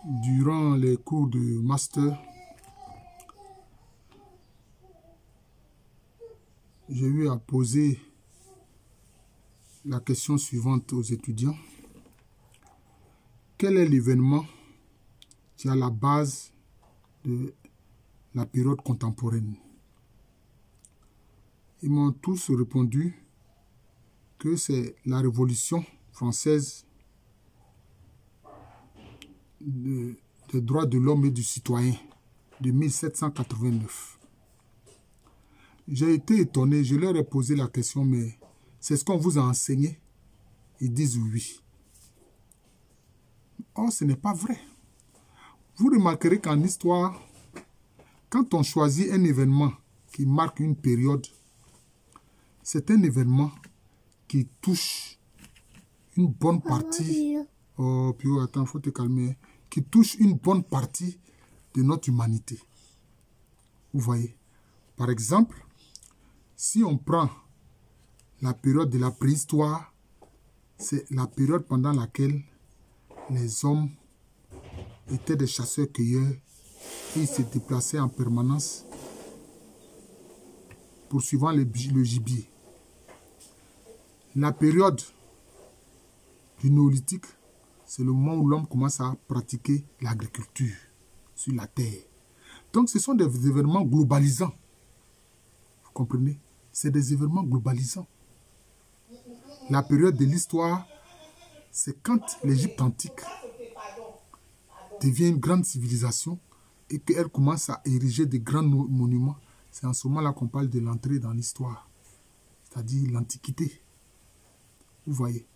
Durant les cours de master, j'ai eu à poser la question suivante aux étudiants. Quel est l'événement qui est à la base de la période contemporaine? Ils m'ont tous répondu que c'est la Révolution française des droits de l'homme et du citoyen de 1789. J'ai été étonné, je leur ai posé la question, mais c'est ce qu'on vous a enseigné? Ils disent oui. Or, ce n'est pas vrai. Vous remarquerez qu'en histoire, quand on choisit un événement qui marque une période, c'est un événement qui touche une bonne partie. Oh, Pio, attends, il faut te calmer. Qui touche une bonne partie de notre humanité. Vous voyez? Par exemple, si on prend la période de la préhistoire, c'est la période pendant laquelle les hommes étaient des chasseurs-cueilleurs et ils se déplaçaient en permanence poursuivant le gibier. La période du néolithique, c'est le moment où l'homme commence à pratiquer l'agriculture sur la terre. Donc ce sont des événements globalisants. Vous comprenez? C'est des événements globalisants. La période de l'histoire, c'est quand l'Égypte antique devient une grande civilisation et qu'elle commence à ériger des grands monuments. C'est en ce moment-là qu'on parle de l'entrée dans l'histoire, c'est-à-dire l'Antiquité. Vous voyez?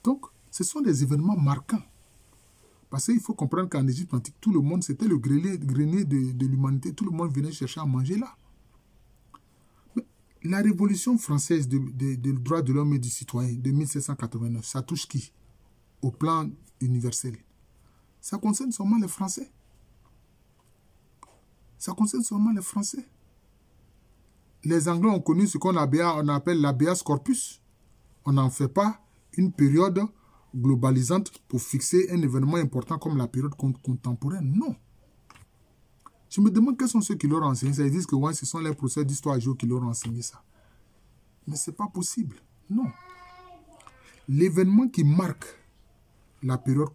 Donc, ce sont des événements marquants. Parce qu'il faut comprendre qu'en Égypte antique, tout le monde, c'était le grenier de l'humanité. Tout le monde venait chercher à manger là. Mais la Révolution française des droits de l'homme et du citoyen de 1789, ça touche qui? Au plan universel. Ça concerne seulement les Français. Ça concerne seulement les Français. Les Anglais ont connu ce qu'on appelle l'habeas corpus. On n'en fait pas une période globalisante pour fixer un événement important comme la période contemporaine. Non. Je me demande quels sont ceux qui leur ont enseigné ça. Ils disent que ouais, ce sont les professeurs d'histoire géo qui leur ont enseigné ça. Mais ce n'est pas possible. Non. L'événement qui marque la période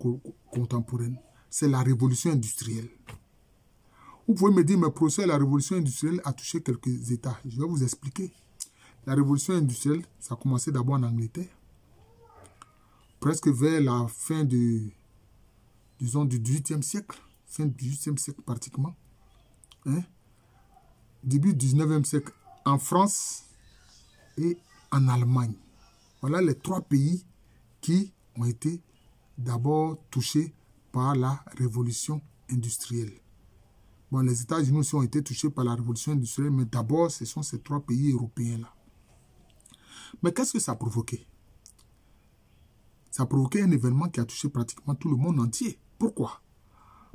contemporaine, c'est la révolution industrielle. Vous pouvez me dire, mais professeur, la révolution industrielle a touché quelques États. Je vais vous expliquer. La révolution industrielle, ça a commencé d'abord en Angleterre. Presque vers la fin du 18e siècle. Fin du 18e siècle pratiquement. Hein? Début du 19e siècle en France et en Allemagne. Voilà les trois pays qui ont été d'abord touchés par la révolution industrielle. Bon, les États-Unis aussi ont été touchés par la révolution industrielle, mais d'abord, ce sont ces trois pays européens-là. Mais qu'est-ce que ça a provoqué? Ça a provoqué un événement qui a touché pratiquement tout le monde entier. Pourquoi?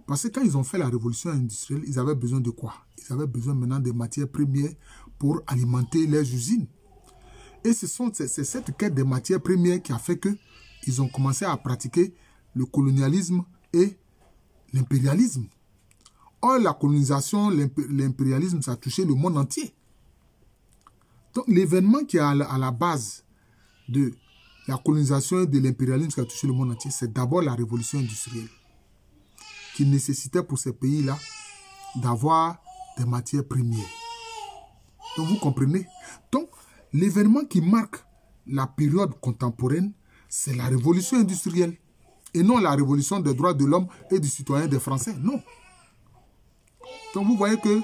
Parce que quand ils ont fait la révolution industrielle, ils avaient besoin de quoi? Ils avaient besoin maintenant de matières premières pour alimenter leurs usines. Et c'est cette quête des matières premières qui a fait qu'ils ont commencé à pratiquer le colonialisme et l'impérialisme. Or, la colonisation, l'impérialisme, ça a touché le monde entier. Donc, l'événement qui est à la base de la colonisation et de l'impérialisme qui a touché le monde entier, c'est d'abord la révolution industrielle, qui nécessitait pour ces pays-là d'avoir des matières premières. Donc, vous comprenez? Donc, l'événement qui marque la période contemporaine, c'est la révolution industrielle, et non la révolution des droits de l'homme et du citoyen des Français. Non. Donc, vous voyez que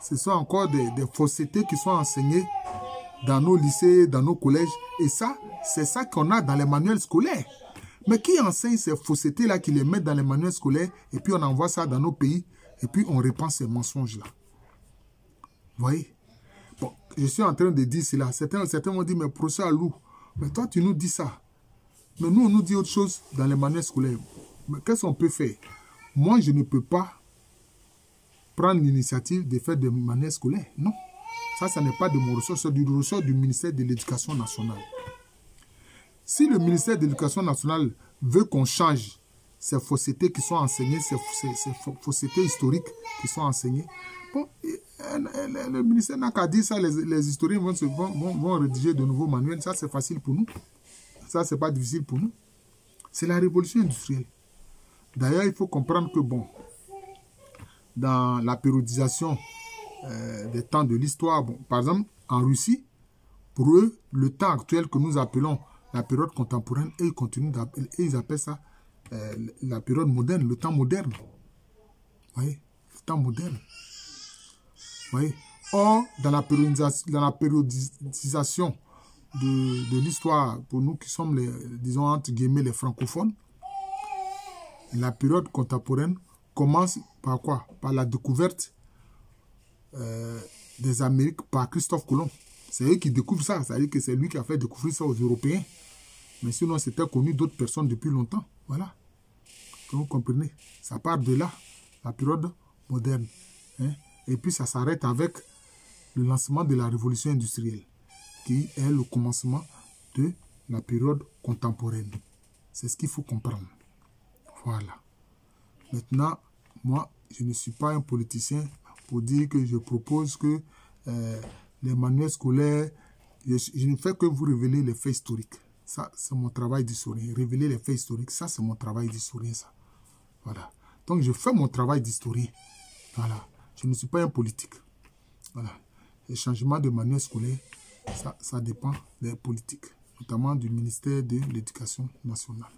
ce sont encore des faussetés qui sont enseignées dans nos lycées, dans nos collèges. Et ça, c'est ça qu'on a dans les manuels scolaires. Mais qui enseigne ces faussetés-là, qui les mettent dans les manuels scolaires, et puis on envoie ça dans nos pays, et puis on répand ces mensonges-là. Vous voyez? Bon, je suis en train de dire cela. Certains m'ont dit, mais professeur Alou, mais toi tu nous dis ça. Mais nous, on nous dit autre chose dans les manuels scolaires. Mais qu'est-ce qu'on peut faire? Moi, je ne peux pas prendre l'initiative de faire des manuels scolaires. Non. Ça n'est pas de mon ressort, c'est du ressort du ministère de l'Éducation nationale. Si le ministère de l'Éducation nationale veut qu'on change ces faussetés qui sont enseignées, ces faussetés historiques qui sont enseignées. Bon, le ministère n'a qu'à dire ça, les historiens vont rédiger de nouveaux manuels. Ça, c'est facile pour nous. Ça, c'est pas difficile pour nous. C'est la révolution industrielle. D'ailleurs, il faut comprendre que, bon, dans la périodisation des temps de l'histoire, bon, par exemple, en Russie, pour eux, le temps actuel que nous appelons la période contemporaine, et ils appellent ça la période moderne, le temps moderne. Vous voyez, le temps moderne. Vous voyez. Or, dans la périodisation de l'histoire, pour nous qui sommes, disons, entre guillemets, les francophones, la période contemporaine commence par quoi? Par la découverte des Amériques par Christophe Colomb. C'est eux qui découvrent ça. C'est-à-dire que c'est lui qui a fait découvrir ça aux Européens. Mais sinon, c'était connu d'autres personnes depuis longtemps. Voilà. Vous comprenez? Ça part de là, la période moderne. Hein? Et puis, ça s'arrête avec le lancement de la révolution industrielle, qui est le commencement de la période contemporaine. C'est ce qu'il faut comprendre. Voilà. Maintenant, moi, je ne suis pas un politicien pour dire que je propose que les manuels scolaires, je ne fais que vous révéler les faits historiques. Ça, c'est mon travail d'historien. Révéler les faits historiques, ça, c'est mon travail d'historien, ça. Voilà. Donc, je fais mon travail d'historien. Voilà. Je ne suis pas un politique. Voilà. Les changements de manuels scolaires, ça dépend des politiques, notamment du ministère de l'Éducation nationale.